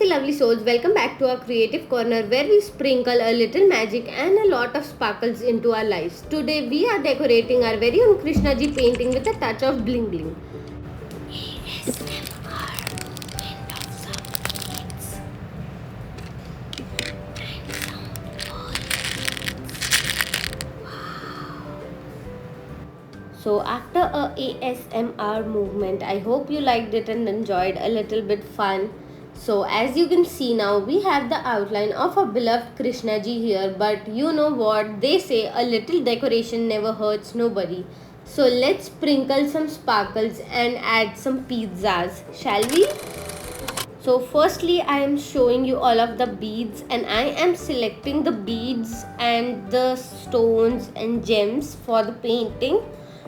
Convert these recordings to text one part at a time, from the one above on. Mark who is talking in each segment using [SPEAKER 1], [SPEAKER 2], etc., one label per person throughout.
[SPEAKER 1] Namaste lovely souls, welcome back to our creative corner where we sprinkle a little magic and a lot of sparkles into our lives. Today we are decorating our very own Krishna ji painting with a touch of bling bling. So after a ASMR movement, I hope you liked it and enjoyed a little bit fun. So as you can see now, we have the outline of our beloved Krishna ji here. But you know what? They say a little decoration never hurts nobody. So let's sprinkle some sparkles and add some pizzas, shall we? So firstly I am showing you all of the beads, and I am selecting the beads and the stones and gems for the painting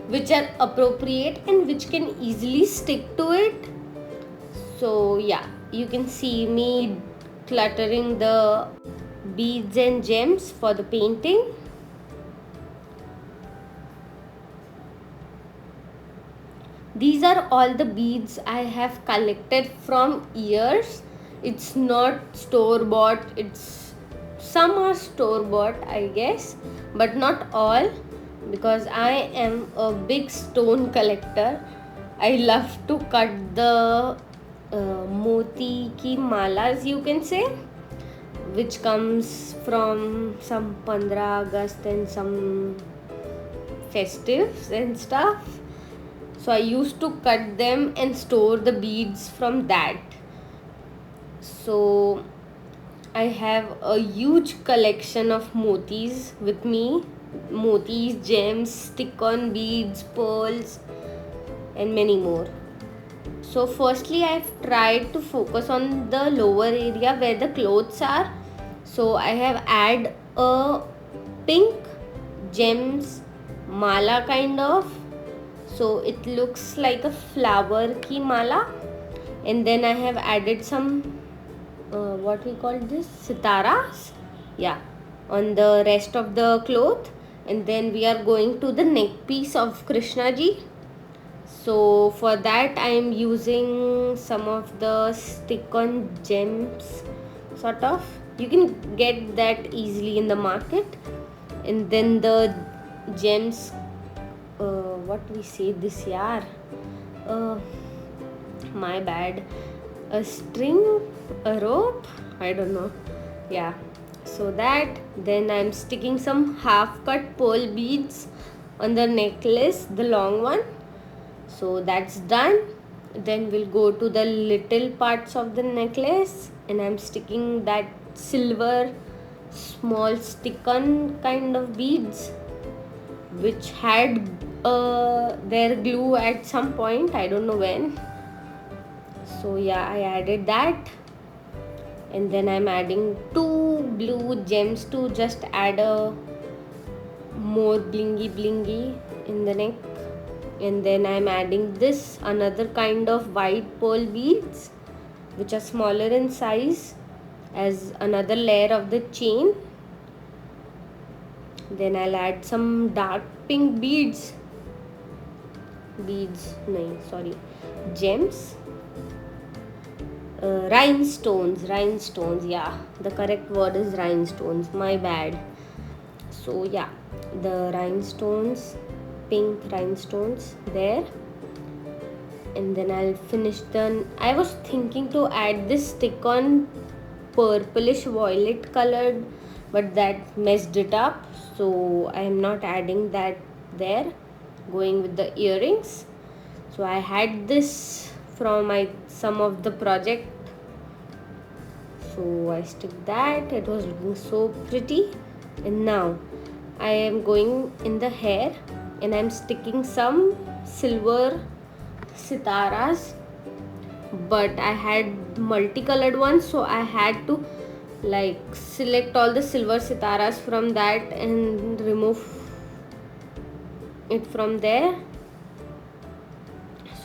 [SPEAKER 1] which are appropriate and which can easily stick to it. So yeah, you can see me cluttering the beads and gems for the painting. These are all the beads I have collected from years. It's not store bought, it's some are store bought I guess, but not all, because I am a big stone collector. I love to cut the moti ki malas, you can say, which comes from some 15 August and some festives and stuff. So I used to cut them and store the beads from that. So I have a huge collection of motis with me. Motis, gems, stick-on beads, pearls, and many more. So firstly I've tried to focus on the lower area where the clothes are. So I have add a pink gems mala kind of, so it looks like a flower ki mala, and then I have added some what we call this, sitaras, yeah, on the rest of the cloth. And then we are going to the neck piece of Krishna ji. So for that I am using some of the stick-on gems, sort of. You can get that easily in the market. And then the gems, what we say this yaar, my bad, a string, a rope, I don't know, yeah. So that, then I'm sticking some half cut pearl beads on the necklace, the long one. So that's done. Then we'll go to the little parts of the necklace, and I'm sticking that silver small stick-on kind of beads which had their glue at some point, I don't know when. So yeah, I added that. And then I'm adding 2 blue gems to just add a more blingy in the neck. And then I'm adding this another kind of white pearl beads which are smaller in size as another layer of the chain. Then I'll add some dark pink gems, rhinestones, yeah, the correct word is rhinestones, my bad. So yeah, the rhinestones, pink rhinestones there. And then I'll finish I was thinking to add this stick-on purplish violet colored, but that messed it up, so I am not adding that there, going with the earrings. So I had this from some of the project, so I stick that. It was looking so pretty. And now I am going in the hair, and I'm sticking some silver sitaras, but I had multicolored ones, so I had to like select all the silver sitaras from that and remove it from there.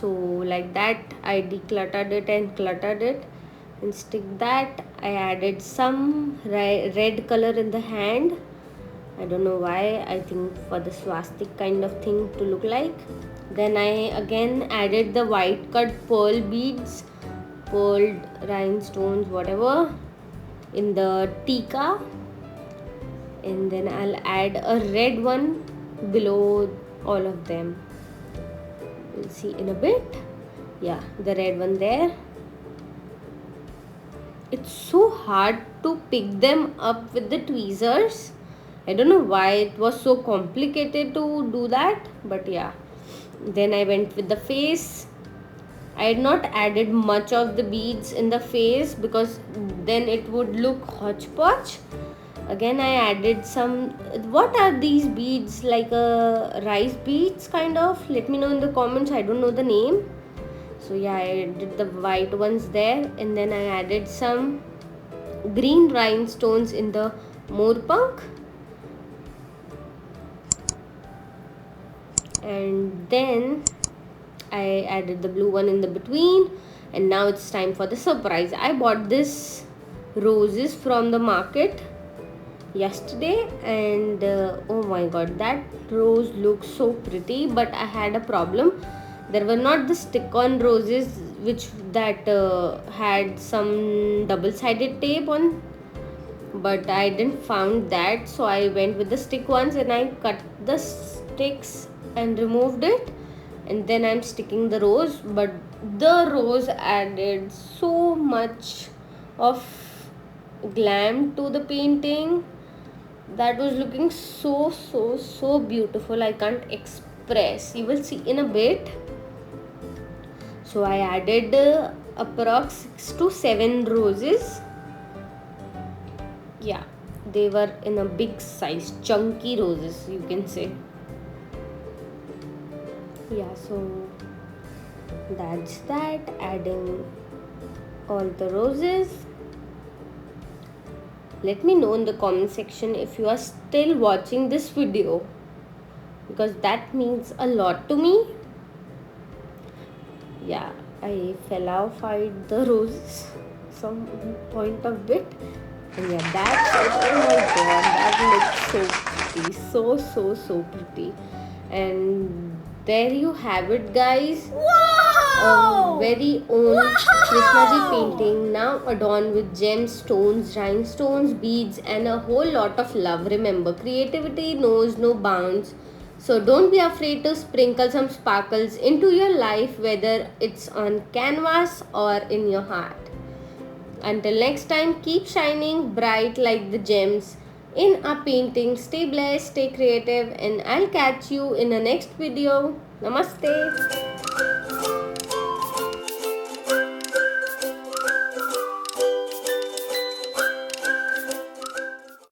[SPEAKER 1] So like that I decluttered it and cluttered it and stick that. I added some red color in the hand, I don't know why, I think for the swastik kind of thing to look like. Then I again added the white cut pearl beads pearl rhinestones, whatever, in the tika, and then I'll add a red one below all of them. We'll see in a bit. Yeah, the red one there. It's so hard to pick them up with the tweezers. I don't know why it was so complicated to do that, but yeah. Then I went with the face. I had not added much of the beads in the face because then it would look hodgepodge. Again, I added some. What are these beads? Like rice beads, kind of? Let me know in the comments. I don't know the name. So yeah, I did the white ones there, and then I added some green rhinestones in the morpunk, and then I added the blue one in the between. And now it's time for the surprise. I bought this roses from the market yesterday, and oh my god, that rose looks so pretty, but I had a problem. There were not the stick-on roses which that had some double-sided tape on, but I didn't found that, so I went with the stick ones, and I cut the sticks and removed it, and then I'm sticking the rose. But the rose added so much of glam to the painting. That was looking so beautiful. I can't express. You will see in a bit. So I added approx 6 to 7 roses. Yeah, they were in a big size, chunky roses, you can say. Yeah, so that's that. Adding all the roses. Let me know in the comment section if you are still watching this video, because that means a lot to me. Yeah, I fell out the roses some point of bit. And yeah, that's it. Oh my god, that looks so pretty. So pretty. And there you have it, guys.
[SPEAKER 2] Wow!
[SPEAKER 1] A very own Krishna ji painting, now adorned with gemstones, rhinestones, beads, and a whole lot of love. Remember, creativity knows no bounds. So don't be afraid to sprinkle some sparkles into your life, whether it's on canvas or in your heart. Until next time, keep shining bright like the gems in a painting. Stay blessed, stay creative, and I'll catch you in the next video. Namaste.